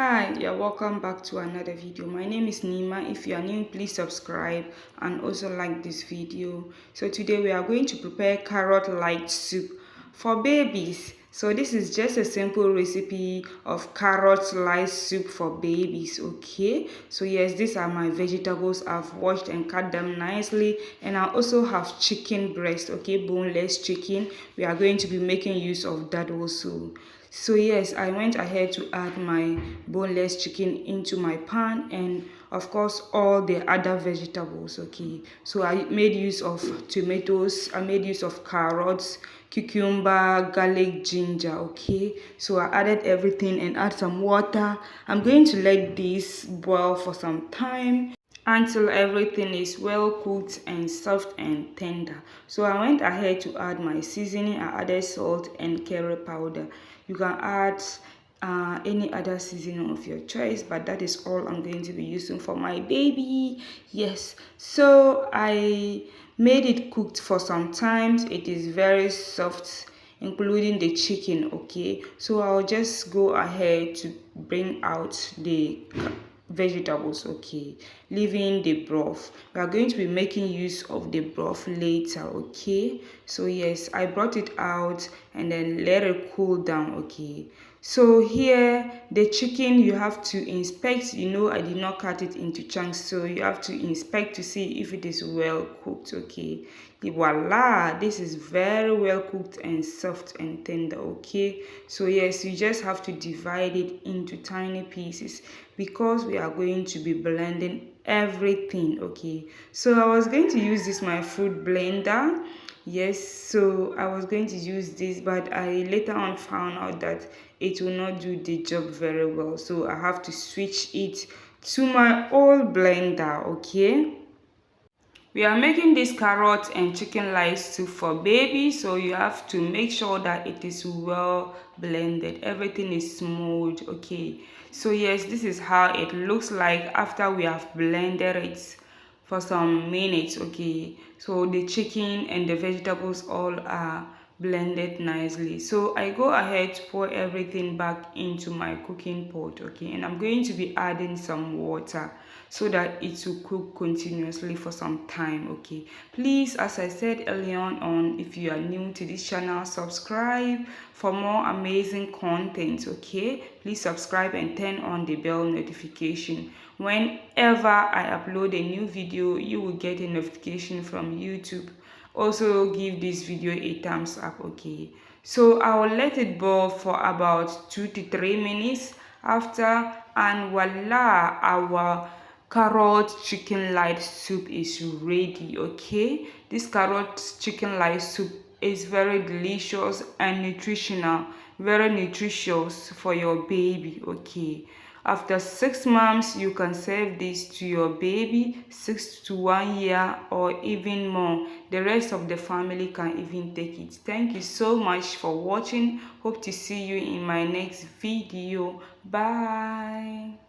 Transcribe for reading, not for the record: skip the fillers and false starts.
Hi, you're welcome back to another video. My name is Nima. If you are new, please subscribe and also like this video. So today we are going to prepare carrot light soup for babies. So this is just a simple recipe of carrot light soup for babies, okay? So yes, these are my vegetables. I've washed and cut them nicely, and I also have chicken breast, okay, boneless chicken. We are going to be making use of that also. So yes, I went ahead to add my boneless chicken into my pan, and of course all the other vegetables, okay. So I made use of tomatoes, I made use of carrots, cucumber, garlic, ginger, okay. So I added everything and add some water. I'm going to let this boil for some time until everything is well cooked and soft and tender. So I went ahead to add my seasoning. I added salt and curry powder. You can add any other seasoning of your choice, but that is all I'm going to be using for my baby. Yes, so I made it cooked for some time. It is very soft, including the chicken, okay. So I'll just go ahead to bring out the vegetables, okay, leaving the broth. We are going to be making use of the broth later, okay. So yes, I brought it out and then let it cool down, okay. So here the chicken, you have to inspect. I did not cut it into chunks, so you have to inspect to see if it is well cooked, okay. Voila, this is very well cooked and soft and tender, okay. So yes, you just have to divide it into tiny pieces because we are going to be blending everything, okay. So I was going to use this my food blender. Yes, so I was going to use this, but I later on found out that it will not do the job very well, so I have to switch it to my old blender, okay. We are making this carrot and chicken light soup for baby, so you have to make sure that it is well blended, everything is smooth, okay. So yes, this is how it looks like after we have blended it for some minutes, okay. So the chicken and the vegetables all are blended nicely. So I go ahead to pour everything back into my cooking pot, okay, and I'm going to be adding some water so that it will cook continuously for some time, okay. Please, as I said earlier on, if you are new to this channel, subscribe for more amazing content, okay. Please subscribe and turn on the bell notification. Whenever I upload a new video, you will get a notification from YouTube. Also give this video a thumbs up, okay. So I will let it boil for about 2 to 3 minutes after, and voila, our carrot chicken light soup is ready, okay. This carrot chicken light soup is very delicious and nutritional, very nutritious for your baby, okay. After 6 months, you can serve this to your baby, 6 to 1 year or even more. The rest of the family can even take it. Thank you so much for watching. Hope to see you in my next video. Bye.